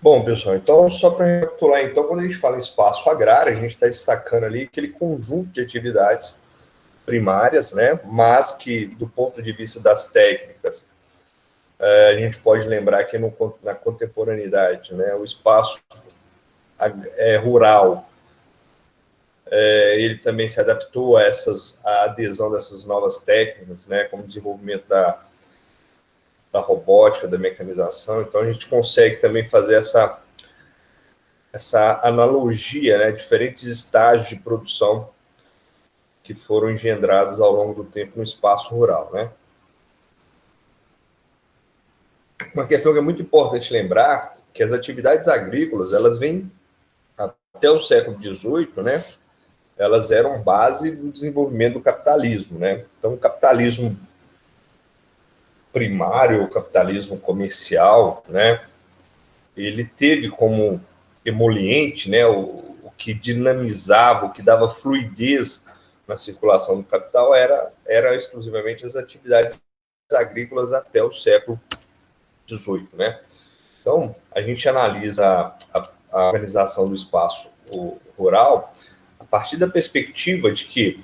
Bom, pessoal, então, só para recapitular, então, quando a gente fala em espaço agrário, a gente está destacando ali aquele conjunto de atividades primárias, né, mas que, do ponto de vista das técnicas, a gente pode lembrar que na contemporaneidade, né, o espaço rural, ele também se adaptou à adesão dessas novas técnicas, né, como o desenvolvimento da robótica, da mecanização. Então, a gente consegue também fazer essa analogia, né, diferentes estágios de produção que foram engendrados ao longo do tempo no espaço rural, né? Uma questão que é muito importante lembrar que as atividades agrícolas, elas vêm até o século XVIII, né? Elas eram base do desenvolvimento do capitalismo, né? Então, o capitalismo primário, o capitalismo comercial, né? Ele teve como emoliente, né? O que dinamizava, o que dava fluidez na circulação do capital era exclusivamente as atividades agrícolas até o século XVIII, né? Então, a gente analisa a organização do espaço rural a partir da perspectiva de que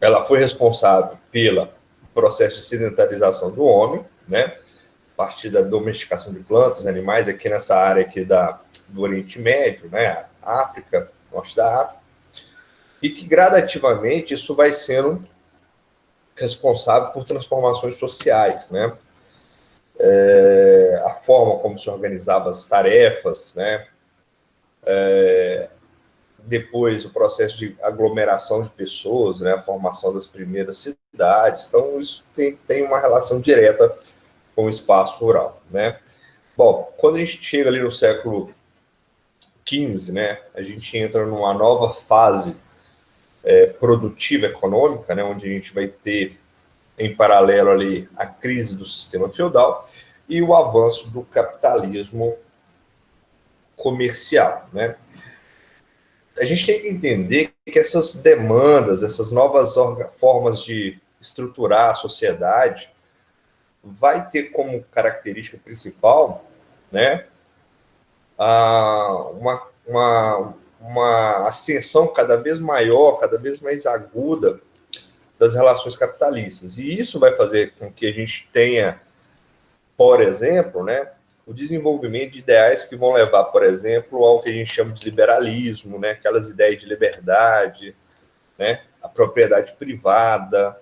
ela foi responsável pelo processo de sedentarização do homem, né? A partir da domesticação de plantas, animais, aqui nessa área aqui do Oriente Médio, né? África, norte da África, e que gradativamente isso vai sendo responsável por transformações sociais, né? A forma como se organizava as tarefas, né? Depois o processo de aglomeração de pessoas, né? A formação das primeiras cidades. Então, isso tem uma relação direta com o espaço rural, né? Bom, quando a gente chega ali no século XV, né? A gente entra numa nova fase produtiva econômica, né? Onde a gente vai ter em paralelo ali a crise do sistema feudal e o avanço do capitalismo comercial, né? A gente tem que entender que essas demandas, essas novas formas de estruturar a sociedade, vai ter como característica principal, né, uma ascensão cada vez maior, cada vez mais aguda das relações capitalistas. E isso vai fazer com que a gente tenha, por exemplo, né, o desenvolvimento de ideais que vão levar, por exemplo, ao que a gente chama de liberalismo, né, aquelas ideias de liberdade, né, a propriedade privada.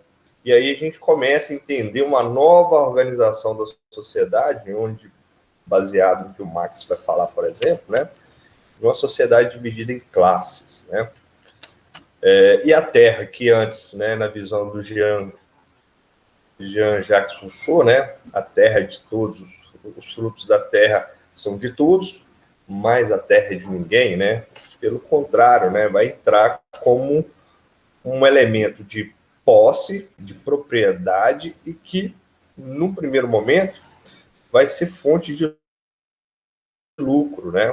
E aí a gente começa a entender uma nova organização da sociedade, onde, baseado no que o Marx vai falar, por exemplo, né, uma sociedade dividida em classes, né? E a terra, que antes, né, na visão do Jean-Jacques Rousseau, né, a terra é de todos, os frutos da terra são de todos, mas a terra é de ninguém, né? Pelo contrário, né, vai entrar como um elemento de posse, de propriedade e que, num primeiro momento, vai ser fonte de lucro, né?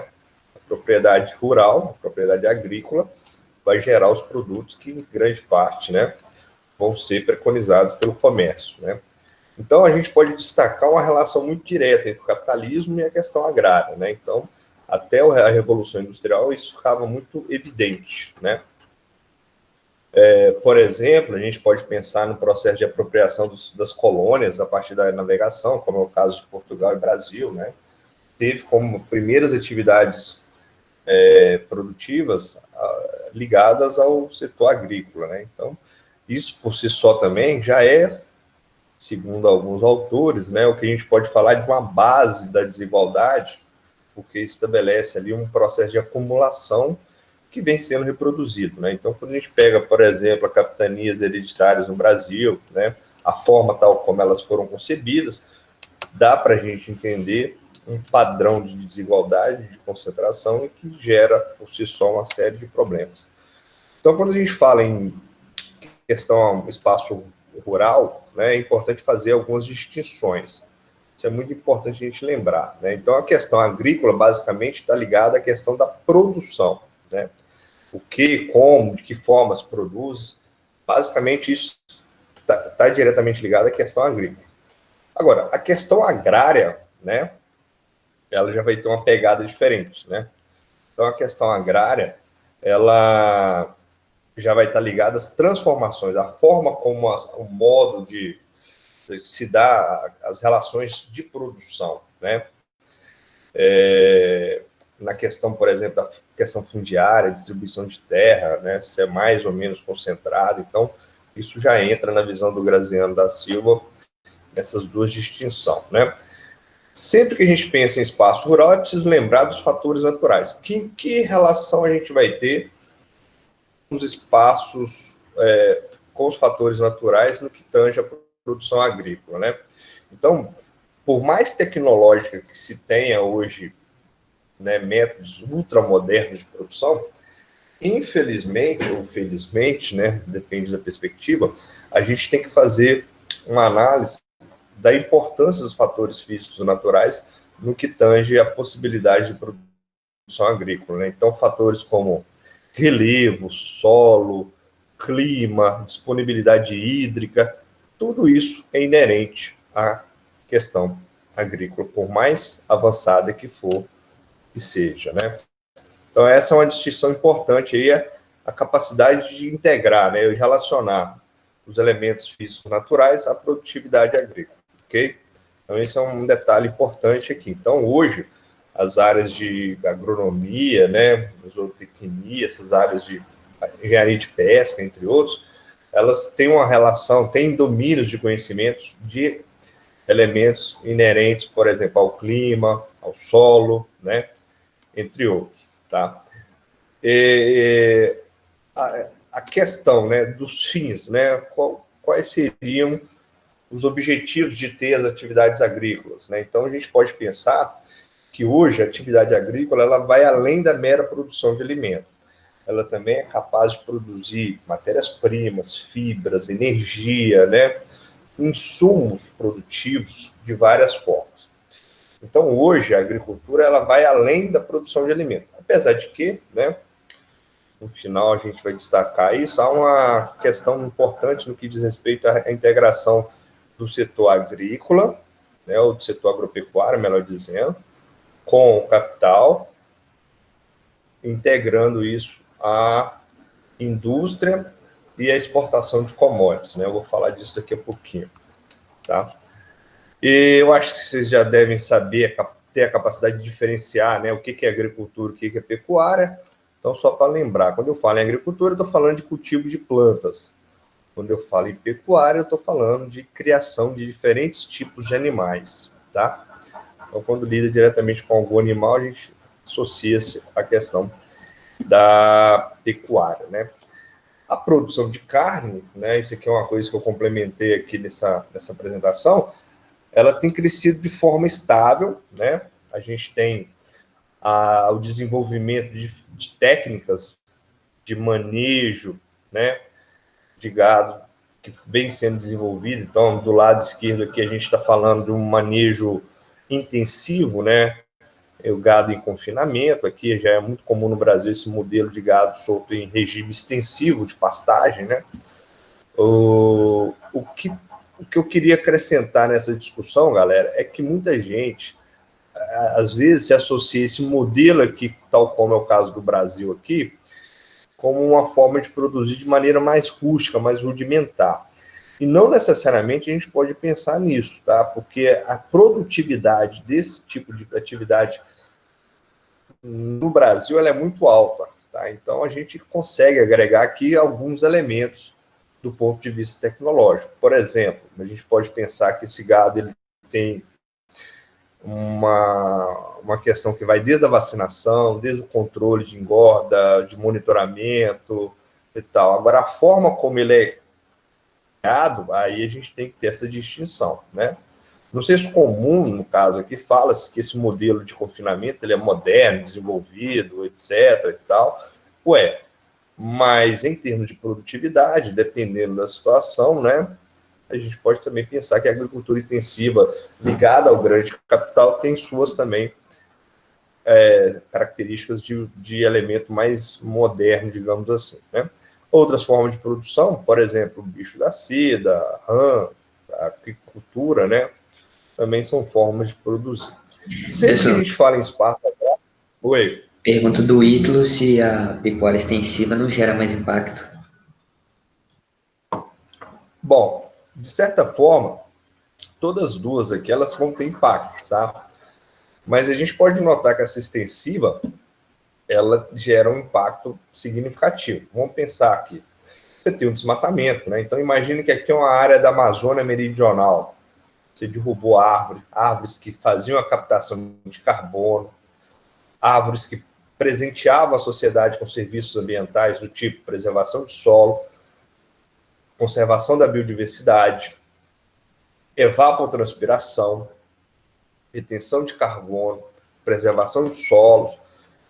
A propriedade rural, a propriedade agrícola, vai gerar os produtos que, em grande parte, né, vão ser preconizados pelo comércio, né? Então, a gente pode destacar uma relação muito direta entre o capitalismo e a questão agrária, né? Então, até a Revolução Industrial, isso ficava muito evidente, né? Por exemplo, a gente pode pensar no processo de apropriação das colônias a partir da navegação, como é o caso de Portugal e Brasil, né? Teve como primeiras atividades produtivas ligadas ao setor agrícola, né? Então, isso por si só também já é, segundo alguns autores, né, o que a gente pode falar de uma base da desigualdade, porque estabelece ali um processo de acumulação que vem sendo reproduzido, né? Então, quando a gente pega, por exemplo, as capitanias hereditárias no Brasil, né, a forma tal como elas foram concebidas, dá para a gente entender um padrão de desigualdade, de concentração, e que gera, por si só, uma série de problemas. Então, quando a gente fala em questão espaço rural, né, é importante fazer algumas distinções. Isso é muito importante a gente lembrar, né? Então, a questão agrícola, basicamente, está ligada à questão da produção, né? O que, como, de que forma se produz. Basicamente, isso está diretamente ligado à questão agrícola. Agora, a questão agrária, né, ela já vai ter uma pegada diferente, né? Então, a questão agrária, ela já vai estar ligada às transformações, a forma como o modo de se dá as relações de produção, né? Na questão, por exemplo, da questão fundiária, distribuição de terra, né? Se é mais ou menos concentrado. Então, isso já entra na visão do Graziano da Silva, essas duas distinções, né? Sempre que a gente pensa em espaço rural, é preciso lembrar dos fatores naturais. Que relação a gente vai ter com os espaços, com os fatores naturais no que tange a produção agrícola, né? Então, por mais tecnológica que se tenha hoje, né, métodos ultramodernos de produção, infelizmente ou felizmente, né, depende da perspectiva, a gente tem que fazer uma análise da importância dos fatores físicos e naturais no que tange a possibilidade de produção agrícola, né? Então, fatores como relevo, solo, clima, disponibilidade hídrica, tudo isso é inerente à questão agrícola, por mais avançada que for que seja, né? Então, essa é uma distinção importante aí, a capacidade de integrar, né, de relacionar os elementos físicos naturais à produtividade agrícola, ok? Então, esse é um detalhe importante aqui. Então, hoje, as áreas de agronomia, né, zootecnia, essas áreas de engenharia de pesca, entre outros, elas têm uma relação, têm domínios de conhecimentos de elementos inerentes, por exemplo, ao clima, ao solo, né, entre outros, tá? A questão, né, dos fins, né, quais seriam os objetivos de ter as atividades agrícolas, né? Então, a gente pode pensar que hoje a atividade agrícola ela vai além da mera produção de alimento. Ela também é capaz de produzir matérias-primas, fibras, energia, né, insumos produtivos de várias formas. Então, hoje, a agricultura ela vai além da produção de alimento. Apesar de que, né, no final a gente vai destacar isso, há uma questão importante no que diz respeito à integração do setor agrícola, né, ou do setor agropecuário, melhor dizendo, com o capital, integrando isso à indústria e à exportação de commodities, né? Eu vou falar disso daqui a pouquinho, tá? E eu acho que vocês já devem saber, ter a capacidade de diferenciar, né, o que é agricultura, o que é pecuária. Então, só para lembrar, quando eu falo em agricultura, eu estou falando de cultivo de plantas. Quando eu falo em pecuária, eu estou falando de criação de diferentes tipos de animais, tá? Então, quando lida diretamente com algum animal, a gente associa-se à questão da pecuária, né? A produção de carne, né? Isso aqui é uma coisa que eu complementei aqui nessa apresentação. Ela tem crescido de forma estável, né? A gente tem o desenvolvimento de técnicas de manejo, né, de gado que vem sendo desenvolvido. Então, do lado esquerdo aqui a gente está falando de um manejo intensivo, né, o gado em confinamento. Aqui já é muito comum no Brasil esse modelo de gado solto em regime extensivo de pastagem, né. O que eu queria acrescentar nessa discussão, galera, é que muita gente às vezes se associa esse modelo aqui, tal como é o caso do Brasil aqui, como uma forma de produzir de maneira mais rústica, mais rudimentar. E não necessariamente a gente pode pensar nisso, tá? Porque a produtividade desse tipo de atividade no Brasil ela é muito alta, tá? Então a gente consegue agregar aqui alguns elementos do ponto de vista tecnológico. Por exemplo, a gente pode pensar que esse gado ele tem uma questão que vai desde a vacinação, desde o controle de engorda, de monitoramento e tal. Agora, a forma como ele é criado, aí a gente tem que ter essa distinção, né? No senso comum, no caso aqui, fala-se que esse modelo de confinamento ele é moderno, desenvolvido, etc. e tal. Ué, mas em termos de produtividade, dependendo da situação, né, a gente pode também pensar que a agricultura intensiva ligada ao grande capital tem suas também características de elemento mais moderno, digamos assim, né? Outras formas de produção, por exemplo, o bicho da seda, a rã, a aquicultura, né, também são formas de produzir. Sempre que a gente fala em espaço agrário... Oi. Pergunta do Ítalo se a pecuária extensiva não gera mais impacto. Bom, de certa forma, todas as duas aqui, elas vão ter impacto, tá? Mas a gente pode notar que essa extensiva, ela gera um impacto significativo. Vamos pensar aqui. Você tem um desmatamento, né? Então, imagine que aqui é uma área da Amazônia Meridional. Você derrubou árvores que faziam a captação de carbono, árvores que presenteavam a sociedade com serviços ambientais do tipo preservação de solo, conservação da biodiversidade, evapotranspiração, retenção de carbono, preservação de solos.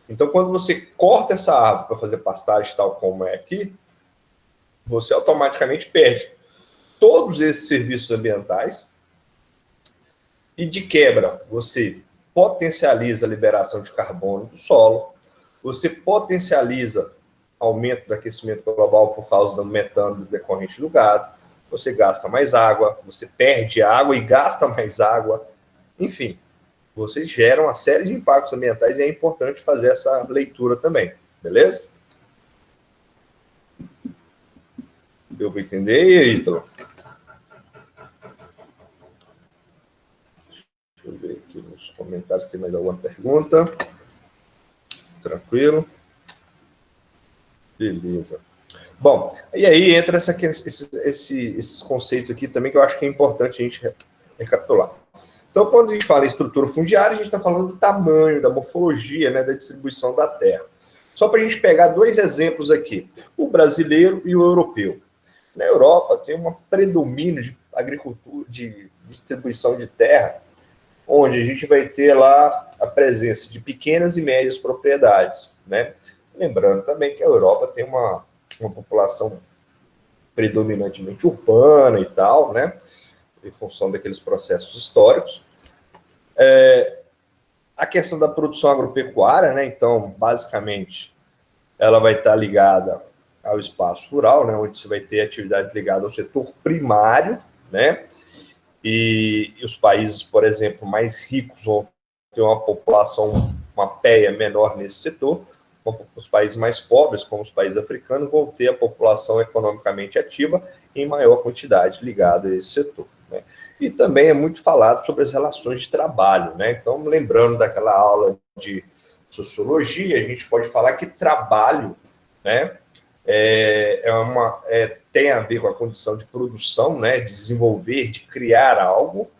Então, quando você corta essa árvore para fazer pastagem, tal como é aqui, você automaticamente perde todos esses serviços ambientais e, de quebra, você potencializa a liberação de carbono do solo, você potencializa aumento do aquecimento global por causa do metano decorrente do gado, você gasta mais água, você perde água e gasta mais água, enfim, você gera uma série de impactos ambientais e é importante fazer essa leitura também, beleza? Deu para entender aí, Ítalo? Deixa eu ver aqui nos comentários se tem mais alguma pergunta. Tranquilo? Beleza. Bom, e aí entra esses conceitos aqui também que eu acho que é importante a gente recapitular. Então, quando a gente fala em estrutura fundiária, a gente está falando do tamanho, da morfologia, né, da distribuição da terra. Só para a gente pegar dois exemplos aqui, o brasileiro e o europeu. Na Europa, tem um predomínio de agricultura, de distribuição de terra, onde a gente vai ter lá a presença de pequenas e médias propriedades, né? Lembrando também que a Europa tem uma população predominantemente urbana e tal, né? Em função daqueles processos históricos. A questão da produção agropecuária, né? Então, basicamente, ela vai estar ligada ao espaço rural, né? Onde você vai ter atividade ligada ao setor primário, né? E os países, por exemplo, mais ricos vão ter uma população, uma peia menor nesse setor. Os países mais pobres, como os países africanos, vão ter a população economicamente ativa em maior quantidade ligada a esse setor, né? E também é muito falado sobre as relações de trabalho, né? Então, lembrando daquela aula de sociologia, a gente pode falar que trabalho, né, tem a ver com a condição de produção, né, de desenvolver, de criar algo,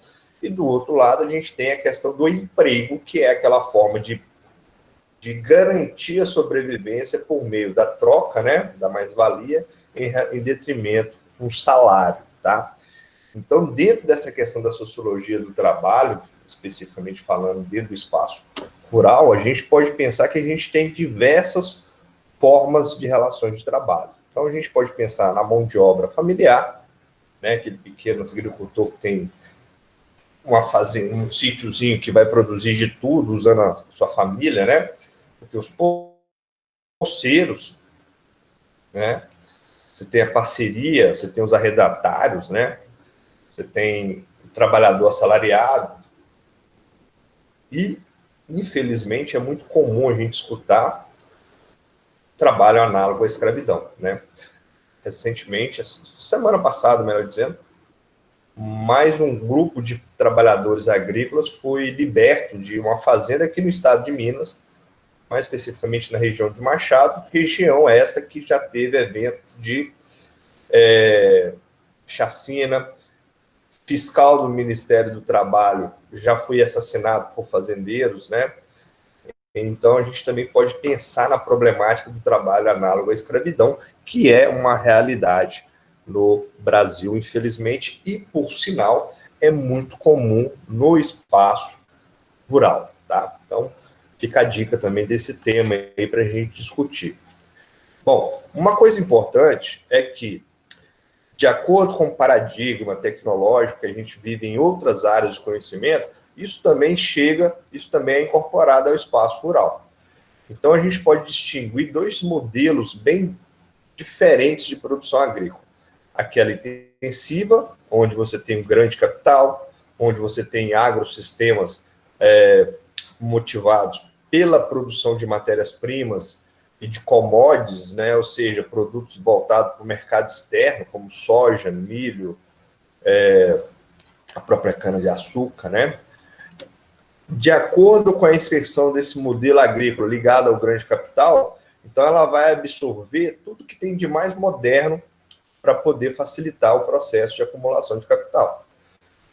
e do outro lado a gente tem a questão do emprego, que é aquela forma de garantir a sobrevivência por meio da troca, né, da mais-valia, em detrimento de um salário, tá? Então, dentro dessa questão da sociologia do trabalho, especificamente falando dentro do espaço rural, a gente pode pensar que a gente tem diversas formas de relações de trabalho. Então, a gente pode pensar na mão de obra familiar, né, aquele pequeno agricultor que tem uma fazenda, um sítiozinho que vai produzir de tudo usando a sua família, né? Você tem os poceiros, né? Você tem a parceria, você tem os arrendatários, né? Você tem o trabalhador assalariado. E, infelizmente, é muito comum a gente escutar trabalho análogo à escravidão, né? Recentemente, semana passada, melhor dizendo, mais um grupo de trabalhadores agrícolas foi liberto de uma fazenda aqui no estado de Minas, mais especificamente na região de Machado, região esta que já teve eventos de chacina. Fiscal do Ministério do Trabalho já foi assassinado por fazendeiros, né? Então, a gente também pode pensar na problemática do trabalho análogo à escravidão, que é uma realidade no Brasil, infelizmente, e, por sinal, é muito comum no espaço rural, tá? Então, fica a dica também desse tema aí para a gente discutir. Bom, uma coisa importante é que, de acordo com o paradigma tecnológico que a gente vive em outras áreas de conhecimento, isso também é incorporado ao espaço rural. Então, a gente pode distinguir dois modelos bem diferentes de produção agrícola. Aquela intensiva, onde você tem um grande capital, onde você tem agrosistemas motivados pela produção de matérias-primas e de commodities, né, ou seja, produtos voltados para o mercado externo, como soja, milho, a própria cana-de-açúcar, né? De acordo com a inserção desse modelo agrícola ligado ao grande capital, então ela vai absorver tudo que tem de mais moderno para poder facilitar o processo de acumulação de capital.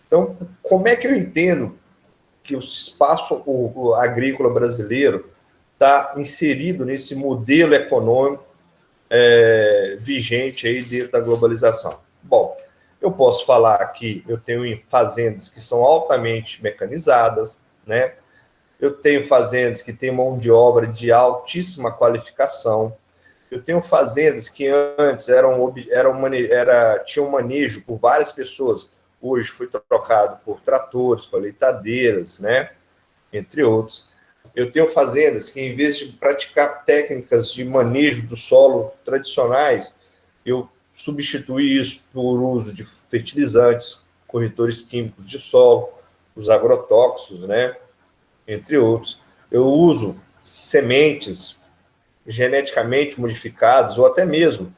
Então, como é que eu entendo que o espaço agrícola brasileiro está inserido nesse modelo econômico vigente aí dentro da globalização? Bom, eu posso falar que eu tenho fazendas que são altamente mecanizadas, né? Eu tenho fazendas que têm mão de obra de altíssima qualificação. Eu tenho fazendas que antes tinham manejo por várias pessoas, hoje foi trocado por tratores, colheitadeiras, né? Entre outros. Eu tenho fazendas que, em vez de praticar técnicas de manejo do solo tradicionais, eu substituí isso por uso de fertilizantes, corretores químicos de solo, os agrotóxicos, né? Entre outros. Eu uso sementes geneticamente modificadas, ou até mesmo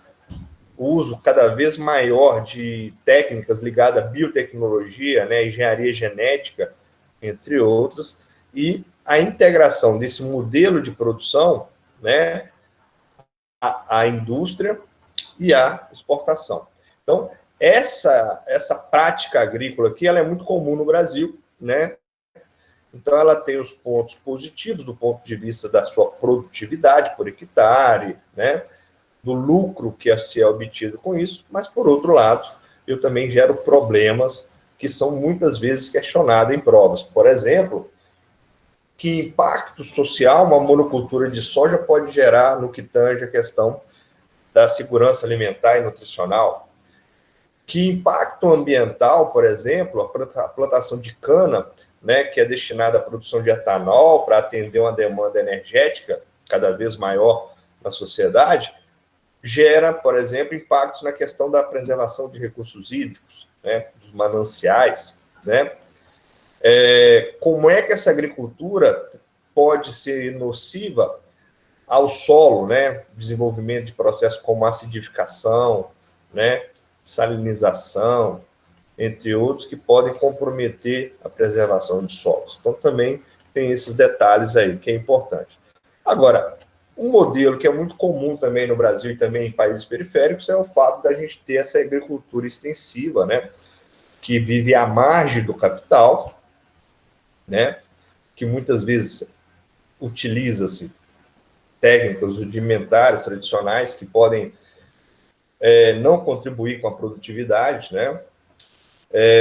o uso cada vez maior de técnicas ligadas à biotecnologia, né, engenharia genética, entre outras, e a integração desse modelo de produção, né, à indústria e à exportação. Então, essa prática agrícola aqui, ela é muito comum no Brasil, né? Então, ela tem os pontos positivos do ponto de vista da sua produtividade por hectare, né? Do lucro que se é obtido com isso, mas, por outro lado, eu também gero problemas que são muitas vezes questionados em provas. Por exemplo, que impacto social uma monocultura de soja pode gerar no que tange a questão da segurança alimentar e nutricional? Que impacto ambiental, por exemplo, a plantação de cana, né, que é destinada à produção de etanol para atender uma demanda energética cada vez maior na sociedade, gera, por exemplo, impactos na questão da preservação de recursos hídricos, né, dos mananciais, né? Como é que essa agricultura pode ser nociva ao solo, né? Desenvolvimento de processos como acidificação, né? Salinização, entre outros, que podem comprometer a preservação de solos. Então, também tem esses detalhes aí, que é importante. Agora, um modelo que é muito comum também no Brasil e também em países periféricos é o fato da gente ter essa agricultura extensiva, né? Que vive à margem do capital, né? Que muitas vezes utiliza-se técnicas rudimentares, tradicionais, que podem não contribuir com a produtividade, né?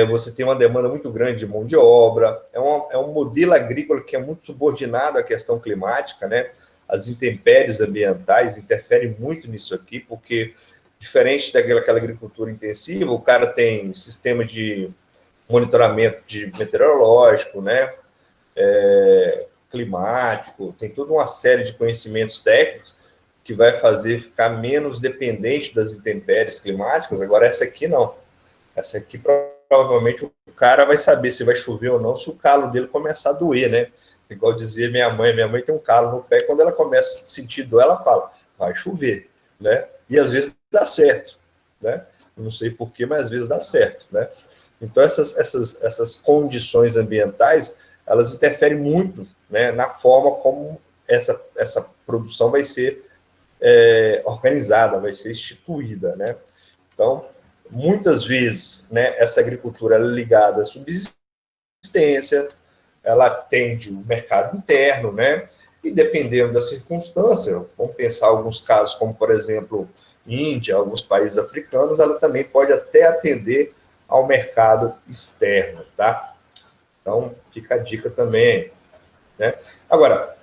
Você tem uma demanda muito grande de mão de obra, é um modelo agrícola que é muito subordinado à questão climática, né? As intempéries ambientais interferem muito nisso aqui, porque, diferente daquela agricultura intensiva, o cara tem sistema de monitoramento meteorológico, né? Climático, tem toda uma série de conhecimentos técnicos que vai fazer ficar menos dependente das intempéries climáticas. Agora, essa aqui não. Essa aqui, provavelmente, o cara vai saber se vai chover ou não se o calo dele começar a doer, né? Igual dizia minha mãe tem um calo no pé, quando ela começa a sentir dor, ela fala, vai chover, né? E às vezes dá certo, né? Eu não sei porquê, mas às vezes dá certo, né? Então, essas condições ambientais, elas interferem muito, né, na forma como essa produção vai ser organizada, vai ser instituída, né? Então, muitas vezes, né, essa agricultura é ligada à subsistência, ela atende o mercado interno, né? E dependendo da circunstância, vamos pensar alguns casos, como, por exemplo, Índia, alguns países africanos, ela também pode até atender ao mercado externo, tá? Então, fica a dica também, né? Agora,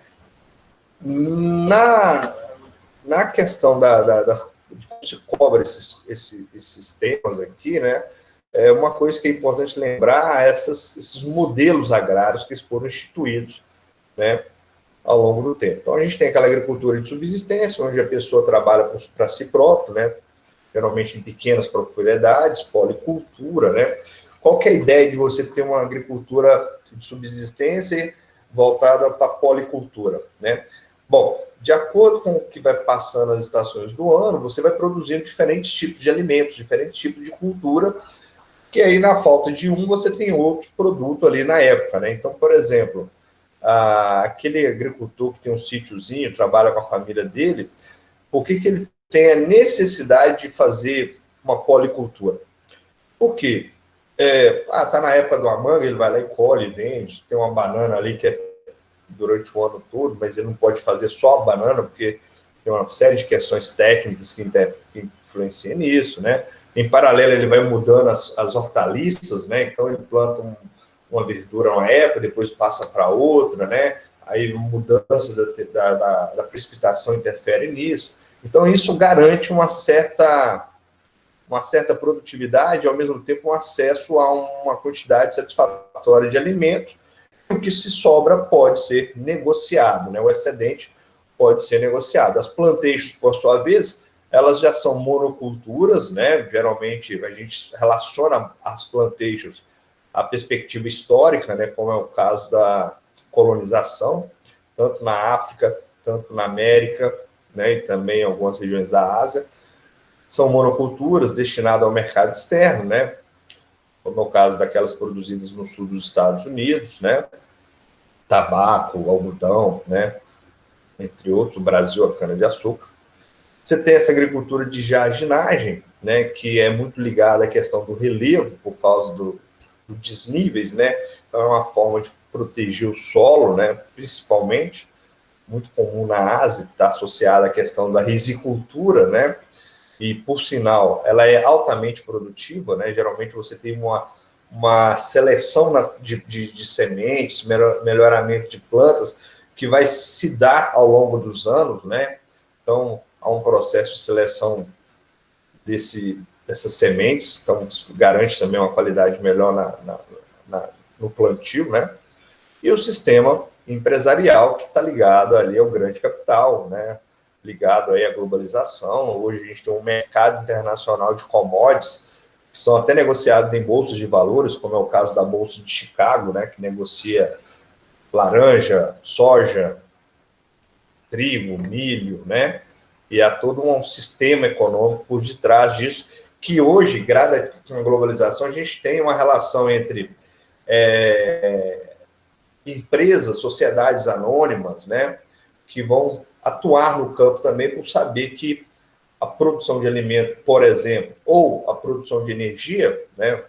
na questão de como se cobra esses temas aqui, né? Uma coisa que é importante lembrar é esses modelos agrários que foram instituídos, né, ao longo do tempo. Então, a gente tem aquela agricultura de subsistência, onde a pessoa trabalha para si própria, né, geralmente em pequenas propriedades, policultura, né, qual que é a ideia de você ter uma agricultura de subsistência voltada para a policultura, né? Bom, de acordo com o que vai passando as estações do ano, você vai produzindo diferentes tipos de alimentos, diferentes tipos de cultura, que aí na falta de um você tem outro produto ali na época, né? Então, por exemplo, aquele agricultor que tem um sítiozinho, trabalha com a família dele, por que ele tem a necessidade de fazer uma policultura? Por quê? Tá na época da manga, ele vai lá e colhe, vende. Tem uma banana ali que é durante o ano todo, mas ele não pode fazer só a banana, porque tem uma série de questões técnicas que influenciam nisso, né? Em paralelo, ele vai mudando as hortaliças, né? Então, ele planta uma verdura uma época, depois passa para outra, né? Aí, mudança da precipitação interfere nisso. Então, isso garante uma certa produtividade, ao mesmo tempo um acesso a uma quantidade satisfatória de alimentos. O que se sobra pode ser negociado, né? O excedente pode ser negociado. As plantations, por sua vez, elas já são monoculturas, né? Geralmente a gente relaciona as plantations à perspectiva histórica, né? Como é o caso da colonização, tanto na África, tanto na América, né? E também em algumas regiões da Ásia. São monoculturas destinadas ao mercado externo, né? Como é o caso daquelas produzidas no sul dos Estados Unidos, né? Tabaco, algodão, né? Entre outros, o Brasil, a cana-de-açúcar. Você tem essa agricultura de jardinagem, né? Que é muito ligada à questão do relevo, por causa dos desníveis, né? Então, é uma forma de proteger o solo, né? Principalmente, muito comum na Ásia, está associada à questão da risicultura, né? E, por sinal, ela é altamente produtiva, né? Geralmente você tem uma seleção de sementes, melhoramento de plantas, que vai se dar ao longo dos anos, né? Então, há um processo de seleção dessas sementes, então garante também uma qualidade melhor no plantio, né? E o sistema empresarial que está ligado ali ao grande capital, né? Ligado aí à globalização. Hoje a gente tem um mercado internacional de commodities que são até negociados em bolsas de valores, como é o caso da Bolsa de Chicago, né, que negocia laranja, soja, trigo, milho, né? E há todo um sistema econômico por detrás disso, que hoje, graças à globalização, a gente tem uma relação entre empresas, sociedades anônimas, né, que vão atuar no campo também por saber que a produção de alimento, por exemplo, ou a produção de energia, né,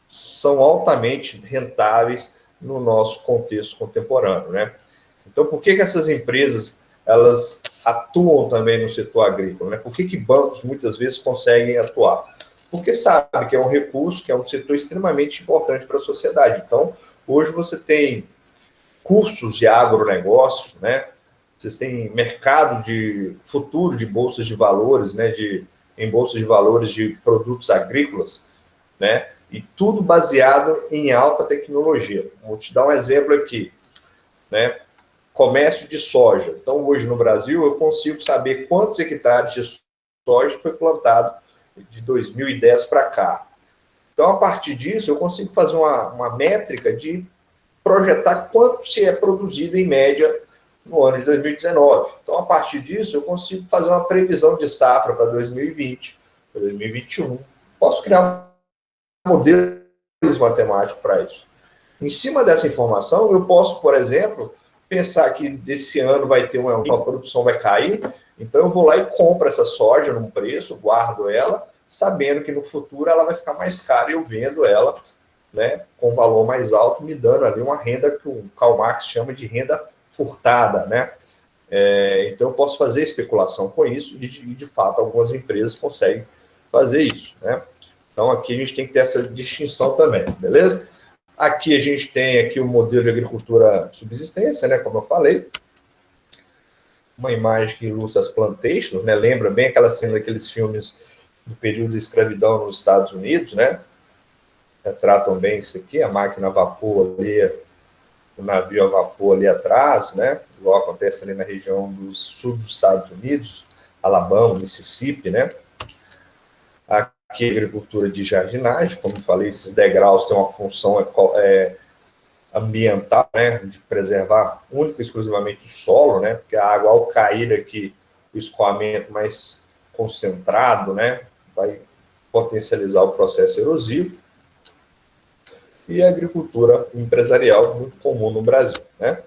são altamente rentáveis no nosso contexto contemporâneo, né? Então, por que essas empresas elas atuam também no setor agrícola, né? Por que bancos muitas vezes conseguem atuar? Porque sabe que é um recurso, que é um setor extremamente importante para a sociedade. Então, hoje você tem cursos de agronegócio, né? Vocês têm mercado de futuro de bolsas de valores, né? Em bolsas de valores de produtos agrícolas, né? E tudo baseado em alta tecnologia. Vou te dar um exemplo aqui, né? Comércio de soja. Então, hoje no Brasil, eu consigo saber quantos hectares de soja foi plantado de 2010 para cá. Então, a partir disso, eu consigo fazer uma métrica de projetar quanto se é produzido em média no ano de 2019. Então, a partir disso, eu consigo fazer uma previsão de safra para 2020, para 2021. Posso criar modelos matemáticos para isso. Em cima dessa informação, eu posso, por exemplo, pensar que desse ano vai ter uma produção vai cair, então eu vou lá e compro essa soja num preço, guardo ela, sabendo que no futuro ela vai ficar mais cara e eu vendo ela, né, com valor mais alto, me dando ali uma renda que o Karl Marx chama de renda furtada, né? Então eu posso fazer especulação com isso e de fato algumas empresas conseguem fazer isso, né? Então aqui a gente tem que ter essa distinção também, beleza? Aqui a gente tem aqui o modelo de agricultura de subsistência, né, como eu falei. Uma imagem que ilustra as plantations, né, lembra bem aquela cena daqueles filmes do período de escravidão nos Estados Unidos, né? Retratam bem isso aqui, a máquina a vapor ali, o navio a vapor ali atrás, né? Igual acontece ali na região do sul dos Estados Unidos, Alabama, Mississippi, né? aqui a agricultura de jardinagem, como eu falei, esses degraus têm uma função ambiental, né, de preservar única e exclusivamente o solo, né, porque a água, ao cair aqui, o escoamento mais concentrado, né, vai potencializar o processo erosivo. E a agricultura empresarial, muito comum no Brasil, né.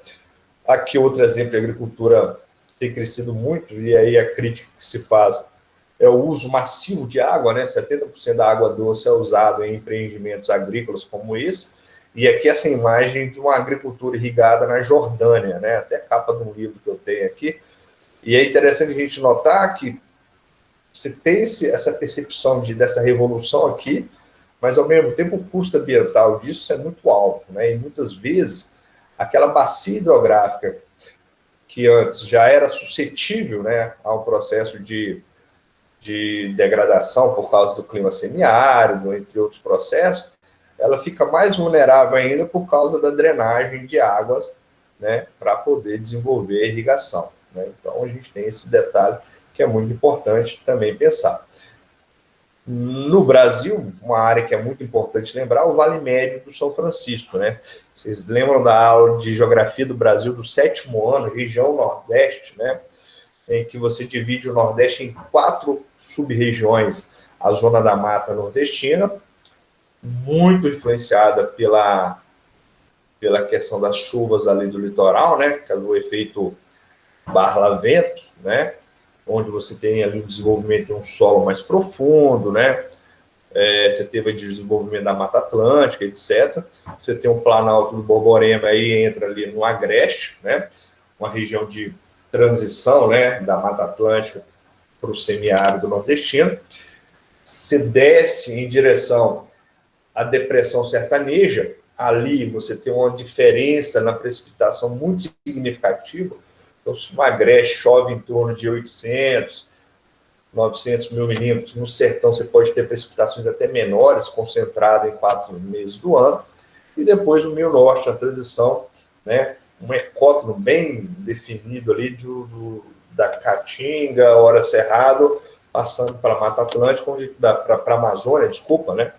Aqui outro exemplo de agricultura tem crescido muito, e aí a crítica que se faz é o uso massivo de água, né? 70% da água doce é usado em empreendimentos agrícolas como esse, e aqui essa imagem de uma agricultura irrigada na Jordânia, né? Até a capa de um livro que eu tenho aqui, e é interessante a gente notar que você tem essa percepção dessa revolução aqui, mas ao mesmo tempo o custo ambiental disso é muito alto, né? E muitas vezes aquela bacia hidrográfica que antes já era suscetível, né, a um processo de degradação por causa do clima semiárido, entre outros processos, ela fica mais vulnerável ainda por causa da drenagem de águas, né, para poder desenvolver a irrigação, né? Então, a gente tem esse detalhe que é muito importante também pensar. No Brasil, uma área que é muito importante lembrar é o Vale Médio do São Francisco, né? Vocês lembram da aula de Geografia do Brasil do 7º ano, região Nordeste, né? Em que você divide o Nordeste em 4 sub-regiões. A Zona da Mata Nordestina, muito influenciada pela questão das chuvas ali do litoral, né? Que é o efeito barla-vento, né? Onde você tem ali o desenvolvimento de um solo mais profundo, né? Você teve o desenvolvimento da Mata Atlântica, etc. Você tem o Planalto do Borborema, aí entra ali no Agreste, né? Uma região de transição, né, da Mata Atlântica para o semiárido nordestino. Se desce em direção à depressão sertaneja, ali você tem uma diferença na precipitação muito significativa. Então, se no Agreste chove em torno de 800, 900 mil milímetros, no sertão você pode ter precipitações até menores, concentradas em 4 meses do ano, e depois o meio norte, a transição, né, um ecótono bem definido ali da Caatinga, Hora Cerrado, passando para a Mata Atlântica, para a Amazônia, desculpa, né?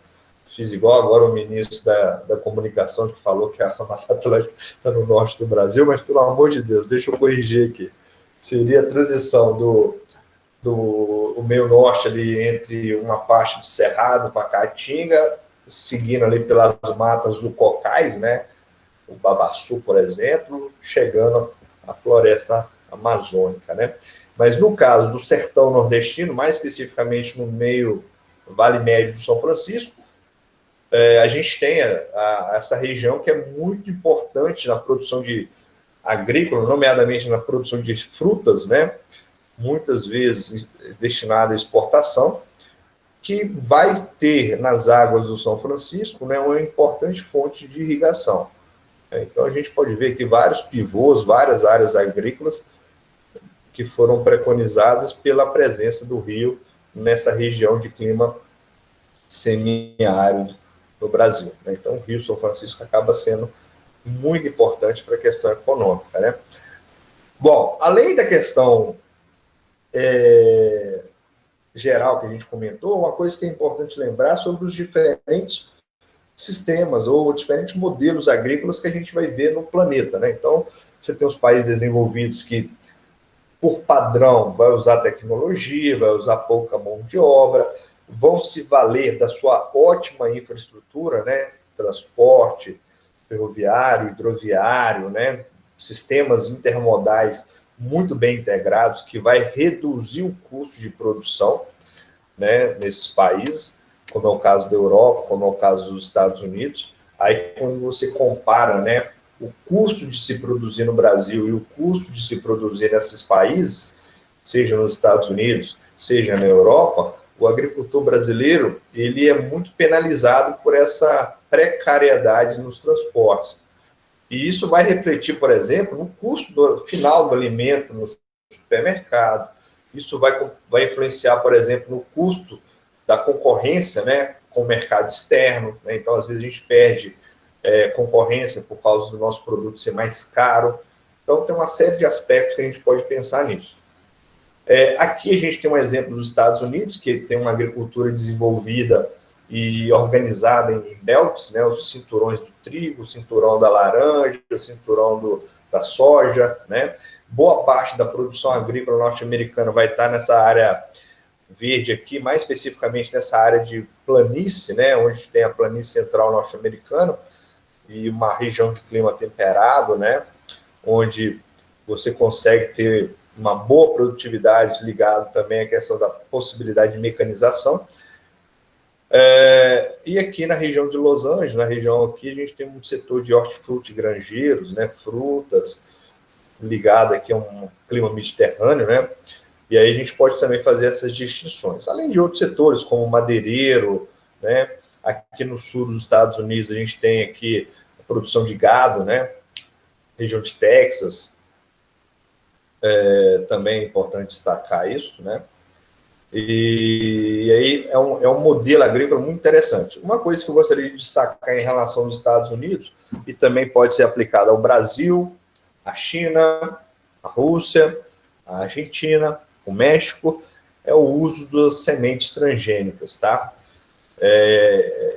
Fiz igual agora o ministro da Comunicação, que falou que a Mata Atlântica está no norte do Brasil, mas pelo amor de Deus, deixa eu corrigir aqui. Seria a transição do meio norte ali entre uma parte de Cerrado para Caatinga, seguindo ali pelas matas do Cocais, né? O Babaçu, por exemplo, chegando à floresta amazônica, né? Mas no caso do sertão nordestino, mais especificamente no meio Vale Médio do São Francisco, a gente tem essa região que é muito importante na produção de agrícola, nomeadamente na produção de frutas, né? Muitas vezes destinada à exportação, que vai ter nas águas do São Francisco, né, uma importante fonte de irrigação. Então, a gente pode ver que vários pivôs, várias áreas agrícolas que foram preconizadas pela presença do rio nessa região de clima semiárido no Brasil, né? Então, o Rio São Francisco acaba sendo muito importante para a questão econômica, né? Bom, além da questão geral que a gente comentou, uma coisa que é importante lembrar sobre os diferentes sistemas ou diferentes modelos agrícolas que a gente vai ver no planeta, né? Então, você tem os países desenvolvidos que, por padrão, vai usar tecnologia, vai usar pouca mão de obra, vão se valer da sua ótima infraestrutura, né? Transporte ferroviário, hidroviário, né? Sistemas intermodais muito bem integrados, que vai reduzir o custo de produção, né, nesses países, como é o caso da Europa, como é o caso dos Estados Unidos. Aí, quando você compara, né, o custo de se produzir no Brasil e o custo de se produzir nesses países, seja nos Estados Unidos, seja na Europa, o agricultor brasileiro ele é muito penalizado por essa precariedade nos transportes. E isso vai refletir, por exemplo, no custo final do alimento no supermercado. Isso vai influenciar, por exemplo, no custo da concorrência, né, com o mercado externo, né? Então, às vezes, a gente perde concorrência por causa do nosso produto ser mais caro. Então, tem uma série de aspectos que a gente pode pensar nisso. Aqui a gente tem um exemplo dos Estados Unidos, que tem uma agricultura desenvolvida e organizada em belts, né, os cinturões do trigo, o cinturão da laranja, o cinturão da soja, né? Boa parte da produção agrícola norte-americana vai estar nessa área verde aqui, mais especificamente nessa área de planície, né, onde tem a planície central norte-americana e uma região de clima temperado, né, onde você consegue ter uma boa produtividade ligado também à questão da possibilidade de mecanização. E aqui na região de Los Angeles, na região aqui, a gente tem um setor de hortifruti granjeiros, né, frutas, ligado aqui a um clima mediterrâneo, né, e aí a gente pode também fazer essas distinções, além de outros setores, como madeireiro, né, aqui no sul dos Estados Unidos a gente tem aqui a produção de gado, né, região de Texas, também é importante destacar isso, né, e aí é um modelo agrícola muito interessante. Uma coisa que eu gostaria de destacar em relação aos Estados Unidos, e também pode ser aplicada ao Brasil, a China, a Rússia, a Argentina, o México, é o uso das sementes transgênicas, tá?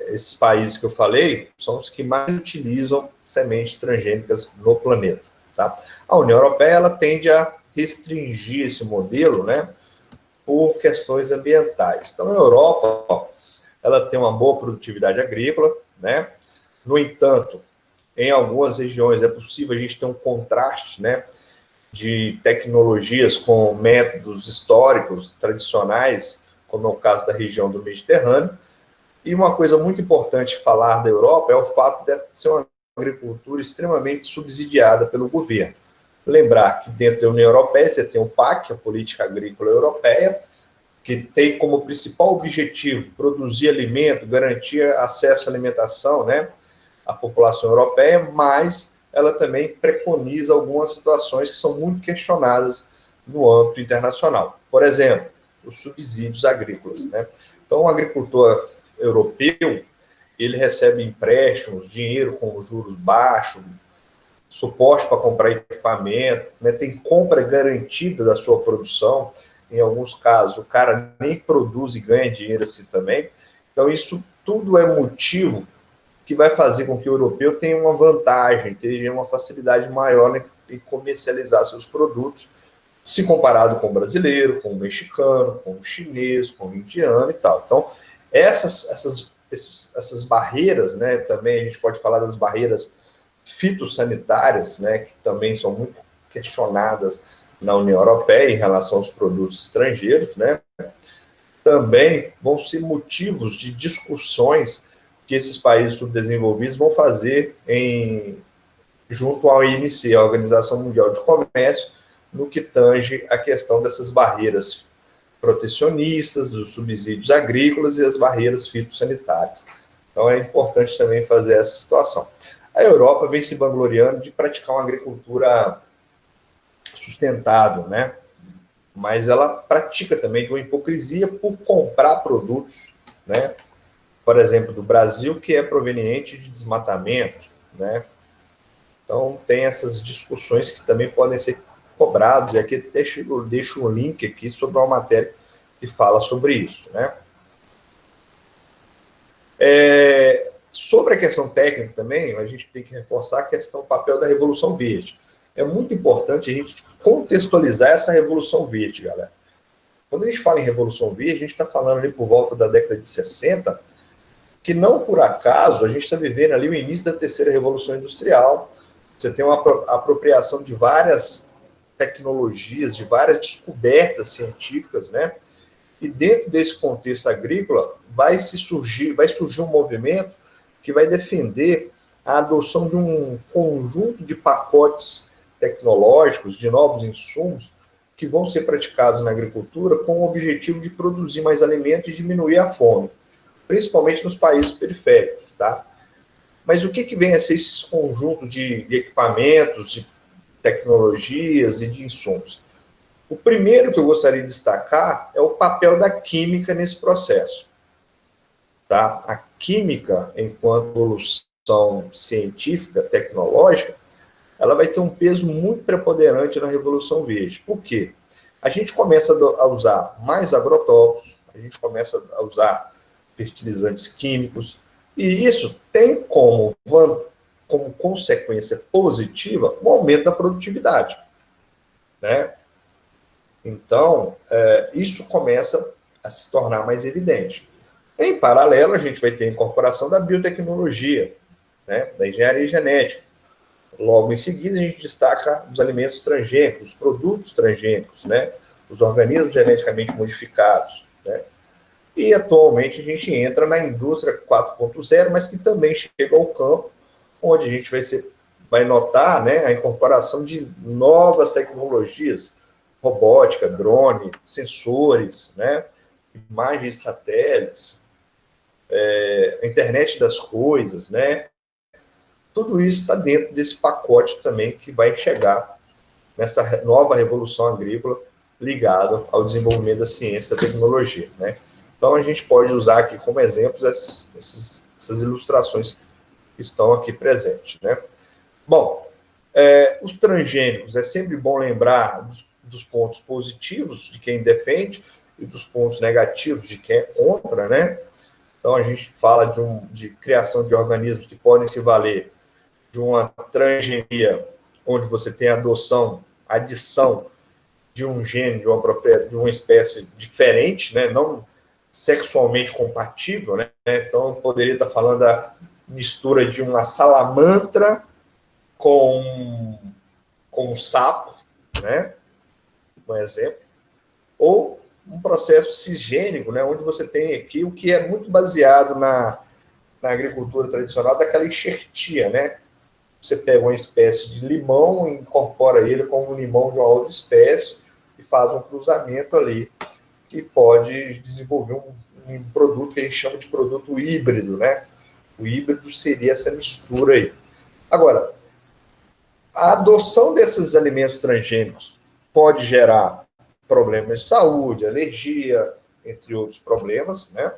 Esses países que eu falei são os que mais utilizam sementes transgênicas no planeta, tá? A União Europeia, ela tende a restringir esse modelo, né, por questões ambientais. Então, a Europa, ela tem uma boa produtividade agrícola, né? No entanto, em algumas regiões é possível a gente ter um contraste, né, de tecnologias com métodos históricos, tradicionais, como é o caso da região do Mediterrâneo. E uma coisa muito importante falar da Europa é o fato de ser uma agricultura extremamente subsidiada pelo governo. Lembrar que dentro da União Europeia você tem o PAC, a Política Agrícola Europeia, que tem como principal objetivo produzir alimento, garantir acesso à alimentação, né, à população europeia, mas ela também preconiza algumas situações que são muito questionadas no âmbito internacional. Por exemplo, os subsídios agrícolas, né? Então, o agricultor europeu, ele recebe empréstimos, dinheiro com juros baixos, suporte para comprar equipamento, né? Tem compra garantida da sua produção. Em alguns casos, o cara nem produz e ganha dinheiro assim também. Então, isso tudo é motivo que vai fazer com que o europeu tenha uma vantagem, tenha uma facilidade maior em comercializar seus produtos, se comparado com o brasileiro, com o mexicano, com o chinês, com o indiano e tal. Então, essas barreiras, né, também a gente pode falar das barreiras fitossanitárias, né, que também são muito questionadas na União Europeia em relação aos produtos estrangeiros, né, também vão ser motivos de discussões que esses países subdesenvolvidos vão fazer junto à OMC, a Organização Mundial de Comércio, no que tange a questão dessas barreiras protecionistas, dos subsídios agrícolas e as barreiras fitossanitárias. Então é importante também fazer essa situação. A Europa vem se vangloriando de praticar uma agricultura sustentável, né? Mas ela pratica também uma hipocrisia por comprar produtos, né? Por exemplo, do Brasil, que é proveniente de desmatamento, né? Então, tem essas discussões que também podem ser cobradas, e aqui deixo um link aqui sobre uma matéria que fala sobre isso, né? Sobre a questão técnica também, a gente tem que reforçar a questão do papel da Revolução Verde. É muito importante a gente contextualizar essa Revolução Verde, galera. Quando a gente fala em Revolução Verde, a gente está falando ali por volta da década de 60, que não por acaso a gente está vivendo ali o início da terceira Revolução Industrial. Você tem uma apropriação de várias tecnologias, de várias descobertas científicas, né? E dentro desse contexto agrícola vai surgir um movimento que vai defender a adoção de um conjunto de pacotes tecnológicos, de novos insumos, que vão ser praticados na agricultura com o objetivo de produzir mais alimento e diminuir a fome, principalmente nos países periféricos, tá? Mas o que vem a ser esses conjuntos de equipamentos, de tecnologias e de insumos? O primeiro que eu gostaria de destacar é o papel da química nesse processo. Tá? A química, enquanto evolução científica, tecnológica, ela vai ter um peso muito preponderante na Revolução Verde. Por quê? a gente começa a usar mais agrotóxicos, a gente começa a usar fertilizantes químicos, e isso tem como consequência positiva o aumento da produtividade, né? Então, isso começa a se tornar mais evidente. Em paralelo, a gente vai ter a incorporação da biotecnologia, né, da engenharia genética. Logo em seguida, a gente destaca os alimentos transgênicos, os produtos transgênicos, né, os organismos geneticamente modificados, né. E, atualmente, a gente entra na indústria 4.0, mas que também chega ao campo, onde a gente vai notar, né, a incorporação de novas tecnologias, robótica, drone, sensores, né, imagens de satélites, a internet das coisas, né? Tudo isso está dentro desse pacote também que vai chegar nessa nova revolução agrícola ligada ao desenvolvimento da ciência e da tecnologia, né? Então, a gente pode usar aqui como exemplos essas ilustrações que estão aqui presentes, né? Bom, os transgênicos, é sempre bom lembrar dos pontos positivos de quem defende e dos pontos negativos de quem é contra, né? Então, a gente fala de criação de organismos que podem se valer de uma transgenia, onde você tem adição de um gene, de uma espécie diferente, né? Não sexualmente compatível, né? Então, eu poderia estar falando da mistura de uma salamandra com um sapo, né? Um exemplo. Ou um processo cisgênico, né? Onde você tem aqui o que é muito baseado na agricultura tradicional, daquela enxertia, né? Você pega uma espécie de limão e incorpora ele com um limão de uma outra espécie e faz um cruzamento ali que pode desenvolver um produto que a gente chama de produto híbrido, né? O híbrido seria essa mistura aí. Agora, a adoção desses alimentos transgênicos pode gerar problemas de saúde, alergia, entre outros problemas, né?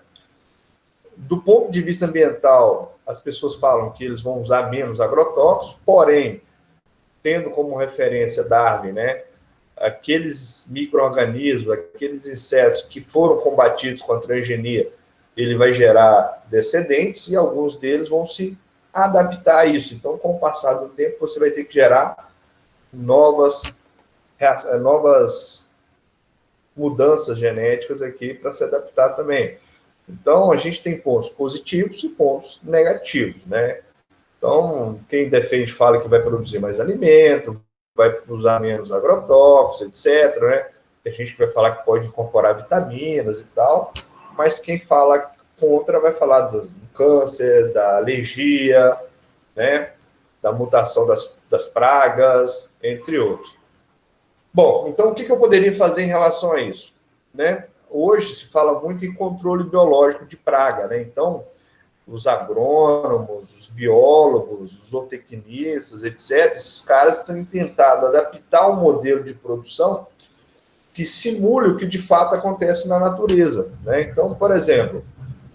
Do ponto de vista ambiental, as pessoas falam que eles vão usar menos agrotóxicos, porém, tendo como referência Darwin, né, aqueles micro-organismos, aqueles insetos que foram combatidos com a transgenia, ele vai gerar descendentes e alguns deles vão se adaptar a isso. Então, com o passar do tempo, você vai ter que gerar novas mudanças genéticas aqui para se adaptar também. Então, a gente tem pontos positivos e pontos negativos, né? Então, quem defende fala que vai produzir mais alimento, vai usar menos agrotóxicos, etc., né? Tem gente que vai falar que pode incorporar vitaminas e tal, mas quem fala contra vai falar do câncer, da alergia, né? Da mutação das pragas, entre outros. Bom, então o que eu poderia fazer em relação a isso? Né? Hoje se fala muito em controle biológico de praga, né? Então, os agrônomos, os biólogos, os zootecnistas, etc., esses caras têm tentado adaptar um modelo de produção que simule o que de fato acontece na natureza, né? Então, por exemplo,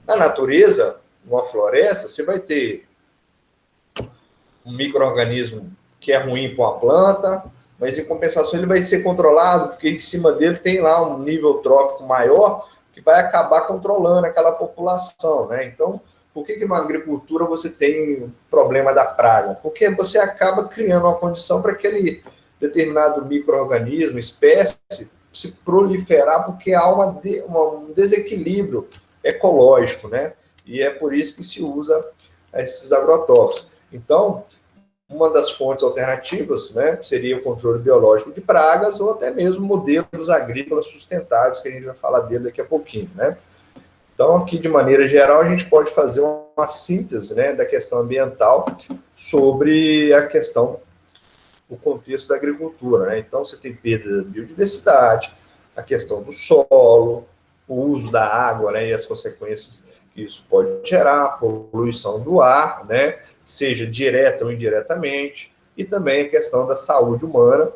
na natureza, numa floresta, você vai ter um micro-organismo que é ruim para uma planta, mas em compensação ele vai ser controlado, porque em cima dele tem lá um nível trófico maior que vai acabar controlando aquela população, né? Então, por que na agricultura você tem problema da praga? Porque você acaba criando uma condição para aquele determinado micro-organismo, espécie, se proliferar, porque há um desequilíbrio ecológico, né? E é por isso que se usa esses agrotóxicos. Então, uma das fontes alternativas, né, seria o controle biológico de pragas ou até mesmo modelos agrícolas sustentáveis, que a gente vai falar dele daqui a pouquinho, né? Então, aqui, de maneira geral, a gente pode fazer uma síntese, né, da questão ambiental sobre a questão, o contexto da agricultura, né? Então, você tem perda da biodiversidade, a questão do solo, o uso da água, né, e as consequências que isso pode gerar, poluição do ar, né, seja direta ou indiretamente, e também a questão da saúde humana,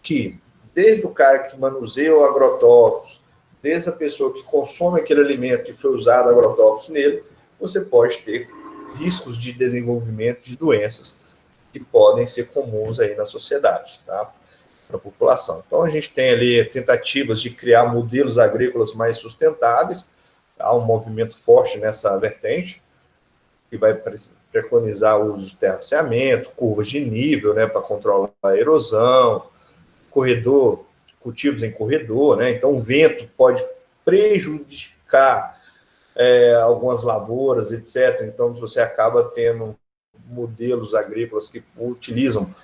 que desde o cara que manuseia o agrotóxico, desde a pessoa que consome aquele alimento que foi usado agrotóxico nele, você pode ter riscos de desenvolvimento de doenças que podem ser comuns aí na sociedade, tá? para a população. Então, a gente tem ali tentativas de criar modelos agrícolas mais sustentáveis, há um movimento forte nessa vertente, que vai preconizar o uso de terraceamento, curvas de nível, né, para controlar a erosão, corredor, cultivos em corredor, né, então o vento pode prejudicar algumas lavouras, etc. Então, você acaba tendo modelos agrícolas que utilizam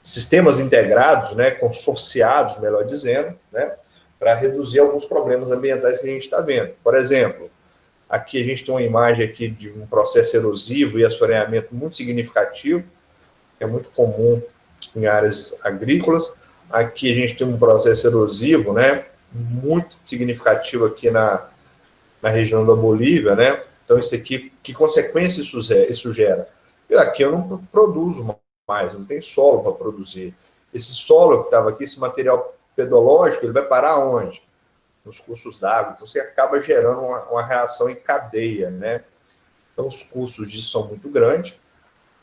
sistemas integrados, né, consorciados, melhor dizendo, né, para reduzir alguns problemas ambientais que a gente está vendo. Por exemplo, aqui a gente tem uma imagem aqui de um processo erosivo e assoreamento muito significativo, que é muito comum em áreas agrícolas. Aqui a gente tem um processo erosivo, né, muito significativo aqui na região da Bolívia, né? Então, isso aqui, que consequência isso gera? Aqui eu não produzo mais, não tem solo para produzir. Esse solo que estava aqui, esse material pedológico, ele vai parar onde? Nos cursos d'água. Então, você acaba gerando uma reação em cadeia, né? Então, os custos disso são muito grandes.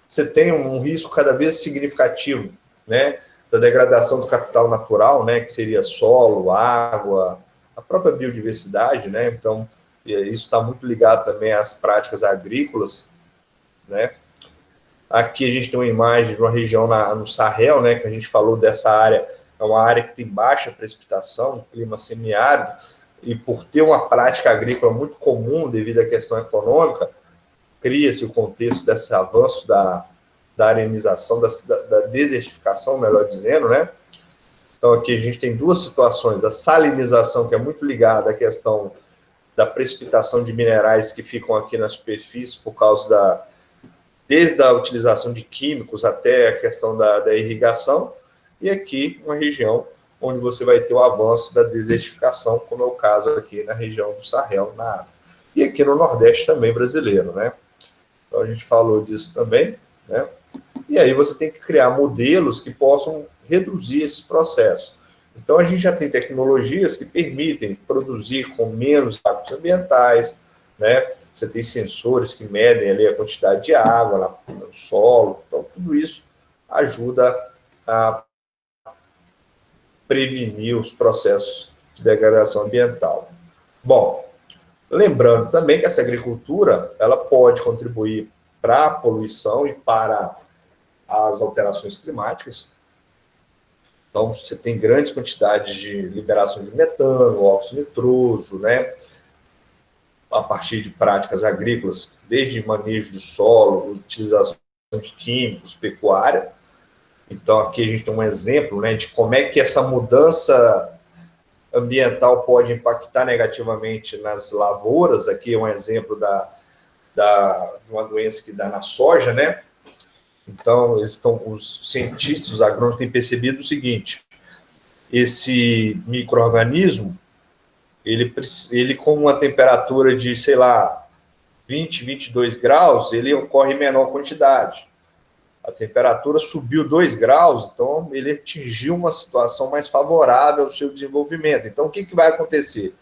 Você tem um risco cada vez significativo, né? Da degradação do capital natural, né? Que seria solo, água, a própria biodiversidade, né? Então, isso está muito ligado também às práticas agrícolas, né? Aqui a gente tem uma imagem de uma região no Sahel, né? Que a gente falou dessa área, é uma área que tem baixa precipitação, clima semiárido, e por ter uma prática agrícola muito comum devido à questão econômica, cria-se o contexto desse avanço da arenização, da desertificação, melhor dizendo, né? Então aqui a gente tem duas situações, a salinização, que é muito ligada à questão da precipitação de minerais que ficam aqui na superfície por causa desde a utilização de químicos até a questão da irrigação, e aqui uma região onde você vai ter o avanço da desertificação, como é o caso aqui na região do Sahel, na África. E aqui no Nordeste também brasileiro, né? Então a gente falou disso também, né? E aí você tem que criar modelos que possam reduzir esse processo. Então, a gente já tem tecnologias que permitem produzir com menos impactos ambientais, né? Você tem sensores que medem ali a quantidade de água no solo. Então, tudo isso ajuda a prevenir os processos de degradação ambiental. Bom, lembrando também que essa agricultura ela pode contribuir para a poluição e para as alterações climáticas. Então, você tem grandes quantidades de liberação de metano, óxido nitroso, né? A partir de práticas agrícolas, desde manejo do solo, utilização de químicos, pecuária. Então, aqui a gente tem um exemplo, né, de como é que essa mudança ambiental pode impactar negativamente nas lavouras. Aqui é um exemplo de uma doença que dá na soja, né? Então, os cientistas, os agrônomos têm percebido o seguinte: esse micro-organismo, ele com uma temperatura de, sei lá, 20, 22 graus, ele ocorre em menor quantidade. A temperatura subiu 2 graus, então ele atingiu uma situação mais favorável ao seu desenvolvimento. Então, o que vai acontecer?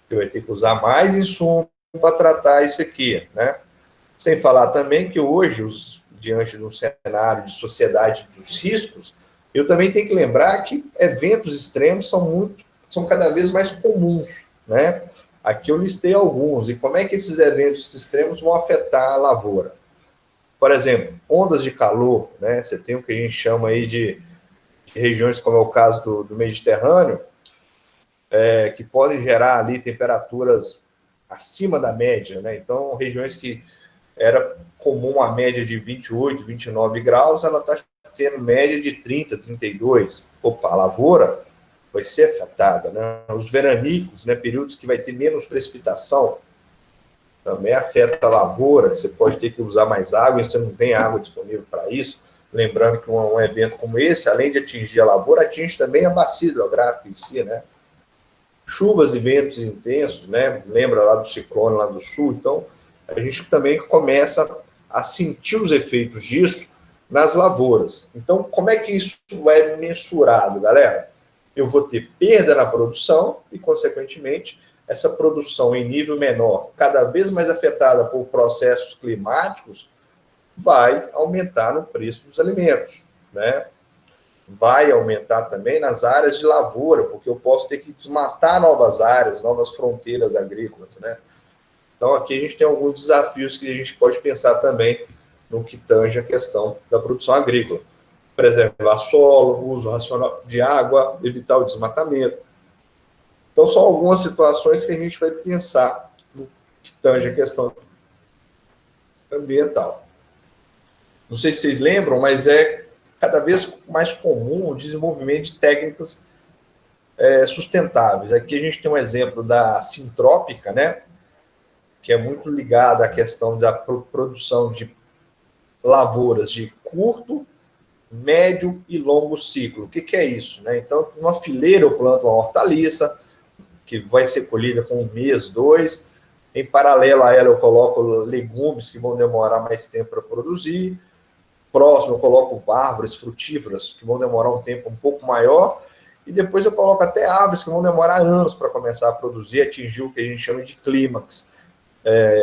Você vai ter que usar mais insumo para tratar isso aqui, né? Sem falar também que hoje, diante de um cenário de sociedade dos riscos, eu também tenho que lembrar que eventos extremos são cada vez mais comuns, né? Aqui eu listei alguns, e como é que esses eventos extremos vão afetar a lavoura? Por exemplo, ondas de calor, né? Você tem o que a gente chama aí de regiões, como é o caso do Mediterrâneo, que podem gerar ali temperaturas acima da média, né? Então, regiões que era comum a média de 28, 29 graus, ela está tendo média de 30, 32. Opa, a lavoura vai ser afetada, né? Os veranicos, né, períodos que vai ter menos precipitação, também afeta a lavoura, você pode ter que usar mais água, e você não tem água disponível para isso. Lembrando que um evento como esse, além de atingir a lavoura, atinge também a bacia hidrográfica em si, né? Chuvas e ventos intensos, né? Lembra lá do ciclone lá do sul? Então, a gente também começa a sentir os efeitos disso nas lavouras. Então, como é que isso é mensurado, galera? Eu vou ter perda na produção e, consequentemente, essa produção em nível menor, cada vez mais afetada por processos climáticos, vai aumentar no preço dos alimentos, né? vai aumentar também nas áreas de lavoura, porque eu posso ter que desmatar novas áreas, novas fronteiras agrícolas, né? Então, aqui a gente tem alguns desafios que a gente pode pensar também no que tange a questão da produção agrícola. Preservar solo, uso racional de água, evitar o desmatamento. Então, são algumas situações que a gente vai pensar no que tange a questão ambiental. Não sei se vocês lembram, mas é cada vez mais comum o desenvolvimento de técnicas sustentáveis. Aqui a gente tem um exemplo da Sintrópica, né, que é muito ligada à questão da produção de lavouras de curto, médio e longo ciclo. O que, que é isso? Né? Então, numa fileira eu planto uma hortaliça, que vai ser colhida com um mês, dois. Em paralelo a ela, eu coloco legumes que vão demorar mais tempo para produzir. Próximo, eu coloco árvores frutíferas, que vão demorar um tempo um pouco maior. E depois eu coloco até árvores que vão demorar anos para começar a produzir, atingir o que a gente chama de clímax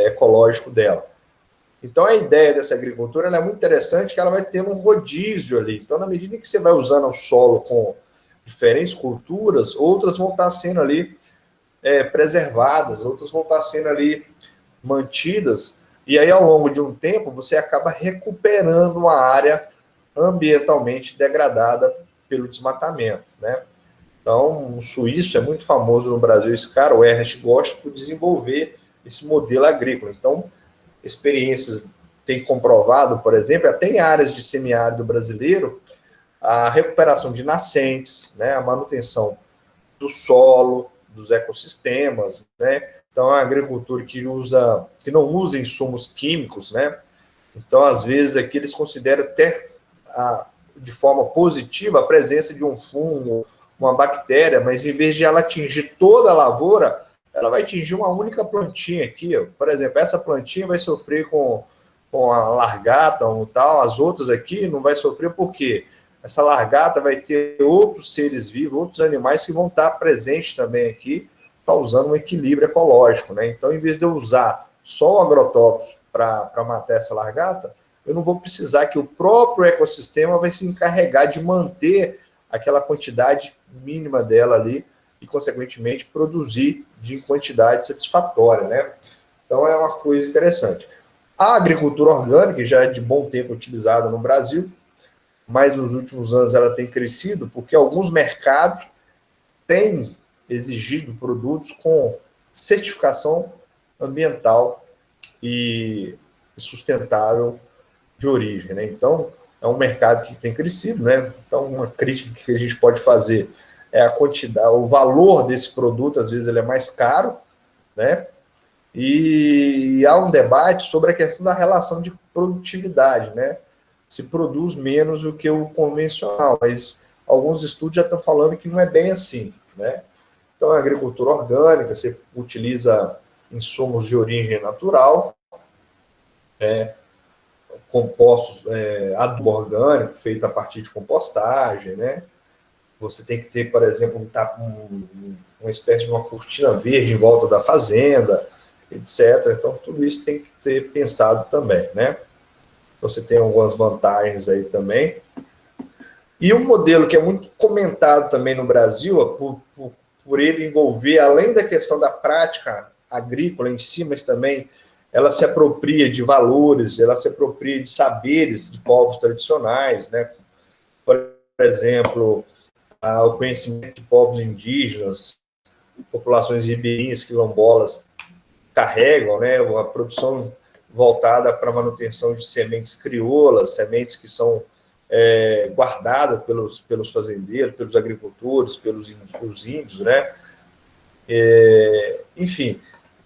ecológico dela. Então, a ideia dessa agricultura é muito interessante, que ela vai ter um rodízio ali. Então, na medida que você vai usando o solo com diferentes culturas, outras vão estar sendo ali preservadas, outras vão estar sendo ali mantidas, e aí, ao longo de um tempo, você acaba recuperando uma área ambientalmente degradada pelo desmatamento, né? Então, o suíço é muito famoso no Brasil, esse cara, o Ernest Gosta, por desenvolver esse modelo agrícola. Então, experiências têm comprovado, por exemplo, até em áreas de semiárido brasileiro, a recuperação de nascentes, né, a manutenção do solo, dos ecossistemas, né? Então, é uma agricultura que não usa insumos químicos, né? Então, às vezes, aqui eles consideram até de forma positiva a presença de um fungo, uma bactéria, mas em vez de ela atingir toda a lavoura, ela vai atingir uma única plantinha aqui. Ó. Por exemplo, essa plantinha vai sofrer com a largata ou tal, as outras aqui não vai sofrer porque essa largata vai ter outros seres vivos, outros animais que vão estar presentes também aqui, causando um equilíbrio ecológico, né? Então, em vez de eu usar só o agrotóxico para matar essa largata, eu não vou precisar que o próprio ecossistema vai se encarregar de manter aquela quantidade mínima dela ali e, consequentemente, produzir de quantidade satisfatória, né? Então, é uma coisa interessante. A agricultura orgânica já é de bom tempo utilizada no Brasil, mas nos últimos anos ela tem crescido porque alguns mercados têm exigido produtos com certificação ambiental e sustentável de origem, né? Então, é um mercado que tem crescido, né? Então, uma crítica que a gente pode fazer é a quantidade, o valor desse produto, às vezes ele é mais caro, né? E há um debate sobre a questão da relação de produtividade, né? Se produz menos do que o convencional, mas alguns estudos já estão falando que não é bem assim, né? Então, a agricultura orgânica, você utiliza insumos de origem natural, compostos, adubo orgânico, feito a partir de compostagem, né? Você tem que ter, por exemplo, uma espécie de uma cortina verde em volta da fazenda, etc. Então, tudo isso tem que ser pensado também, né? Você tem algumas vantagens aí também. E um modelo que é muito comentado também no Brasil, por ele envolver, além da questão da prática agrícola em si, mas também ela se apropria de valores, ela se apropria de saberes de povos tradicionais, né? Por exemplo, o conhecimento de povos indígenas, populações ribeirinhas, quilombolas, carregam, né? A produção voltada para a manutenção de sementes crioulas, sementes que são guardadas pelos fazendeiros, pelos agricultores, pelos índios, né? Enfim,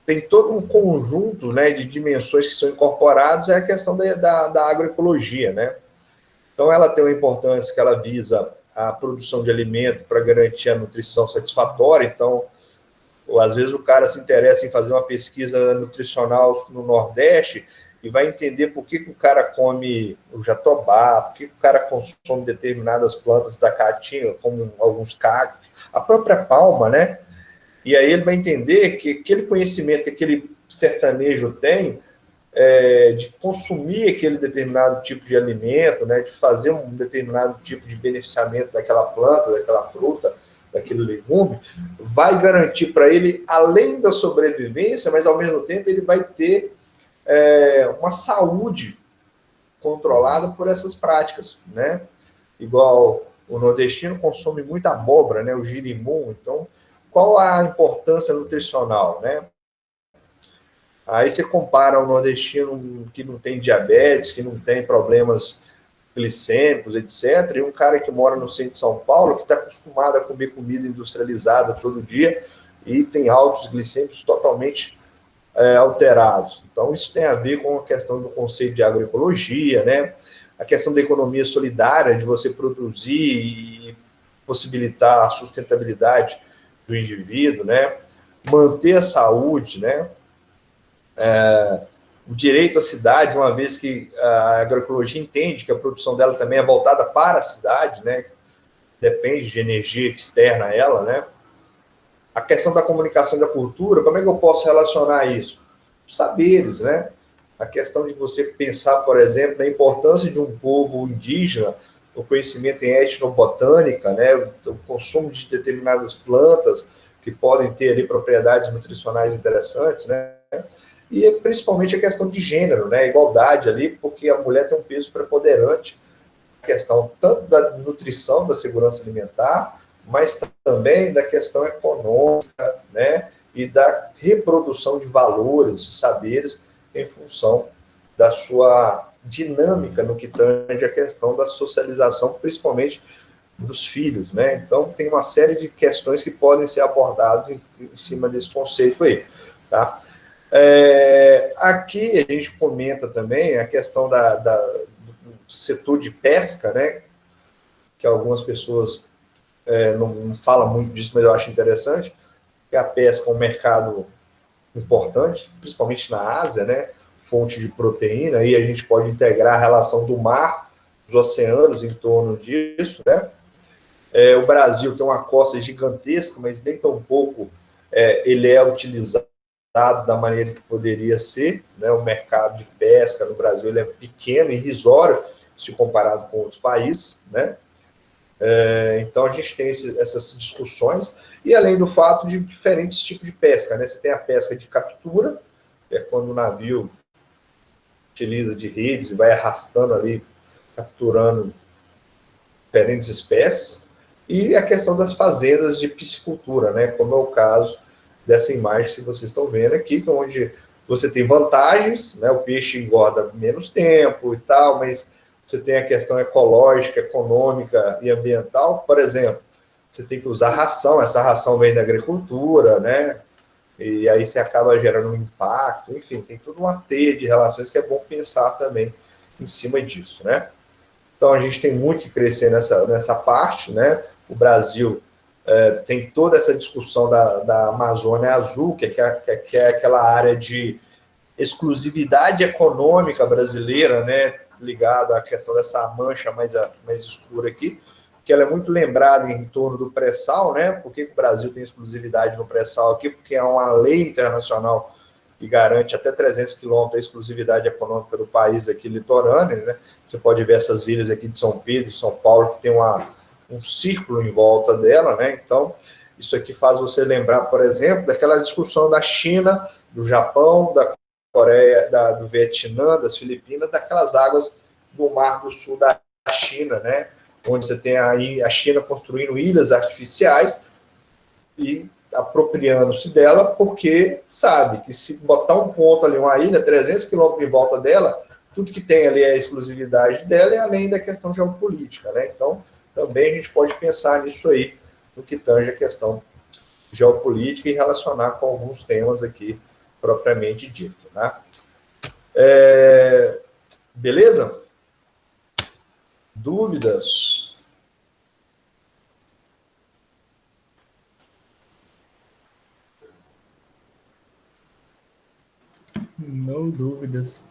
tem todo um conjunto, né, de dimensões que são incorporadas, é a questão da agroecologia, né? Então, ela tem uma importância que ela visa a produção de alimento para garantir a nutrição satisfatória. Então, às vezes o cara se interessa em fazer uma pesquisa nutricional no Nordeste e vai entender por que o cara come o jatobá, por que o cara consome determinadas plantas da caatinga, como alguns cactos, a própria palma, né? E aí ele vai entender que aquele conhecimento que aquele sertanejo tem de consumir aquele determinado tipo de alimento, né, de fazer um determinado tipo de beneficiamento daquela planta, daquela fruta, daquele legume, vai garantir para ele, além da sobrevivência, mas ao mesmo tempo ele vai ter uma saúde controlada por essas práticas, né? Igual o nordestino consome muita abóbora, né? O girimum. Então, qual a importância nutricional, né? Aí você compara o nordestino que não tem diabetes, que não tem problemas glicêmicos, etc., e um cara que mora no centro de São Paulo, que está acostumado a comer comida industrializada todo dia e tem altos glicêmicos totalmente alterados. Então, isso tem a ver com a questão do conceito de agroecologia, né? A questão da economia solidária, de você produzir e possibilitar a sustentabilidade do indivíduo, né? Manter a saúde, né? O direito à cidade, uma vez que a agroecologia entende que a produção dela também é voltada para a cidade, né? Depende de energia externa a ela, né? A questão da comunicação e da cultura, como é que eu posso relacionar isso? Os saberes, né? A questão de você pensar, por exemplo, na importância de um povo indígena, o conhecimento em etnobotânica, né? O consumo de determinadas plantas que podem ter ali propriedades nutricionais interessantes, né? E principalmente a questão de gênero, né? A igualdade ali, porque a mulher tem um peso preponderante, a questão tanto da nutrição, da segurança alimentar, mas também da questão econômica, né? E da reprodução de valores, de saberes em função da sua dinâmica no que tange a questão da socialização, principalmente dos filhos, né? Então, tem uma série de questões que podem ser abordadas em cima desse conceito aí, tá? Aqui a gente comenta também a questão do setor de pesca, né? Que algumas pessoas não falam muito disso, mas eu acho interessante, que a pesca é um mercado importante, principalmente na Ásia, né? Fonte de proteína, aí a gente pode integrar a relação do mar, dos oceanos em torno disso, né? O Brasil tem uma costa gigantesca, mas nem tão pouco ele é utilizado da maneira que poderia ser, né? O mercado de pesca no Brasil ele é pequeno, irrisório, se comparado com outros países, né? Então a gente tem essas discussões, e além do fato de diferentes tipos de pesca, né? Você tem a pesca de captura, que é quando o navio utiliza de redes e vai arrastando ali, capturando diferentes espécies, e a questão das fazendas de piscicultura, né? Como é o caso dessa imagem que vocês estão vendo aqui, onde você tem vantagens, né? O peixe engorda menos tempo e tal, mas você tem a questão ecológica, econômica e ambiental. Por exemplo, você tem que usar ração, essa ração vem da agricultura, né? E aí você acaba gerando um impacto, enfim, tem toda uma teia de relações que é bom pensar também em cima disso, né? Então a gente tem muito que crescer nessa parte, né? O Brasil tem toda essa discussão da Amazônia Azul, que é aquela área de exclusividade econômica brasileira, né? Ligado à questão dessa mancha mais escura aqui, que ela é muito lembrada em torno do pré-sal, né? Por que o Brasil tem exclusividade no pré-sal aqui? Porque é uma lei internacional que garante até 300 quilômetros a exclusividade econômica do país aqui litorâneo, né? Você pode ver essas ilhas aqui de São Pedro, de São Paulo, que tem um círculo em volta dela, né? Então, isso aqui faz você lembrar, por exemplo, daquela discussão da China, do Japão, da Coreia, do Vietnã, das Filipinas, daquelas águas do Mar do Sul da China, né? Onde você tem aí a China construindo ilhas artificiais e apropriando-se dela, porque sabe que se botar um ponto ali, uma ilha, 300 quilômetros em volta dela, tudo que tem ali é a exclusividade dela, e além da questão geopolítica, né? Então, também a gente pode pensar nisso aí, no que tange a questão geopolítica e relacionar com alguns temas aqui propriamente dito, né? Beleza? Dúvidas? No dúvidas.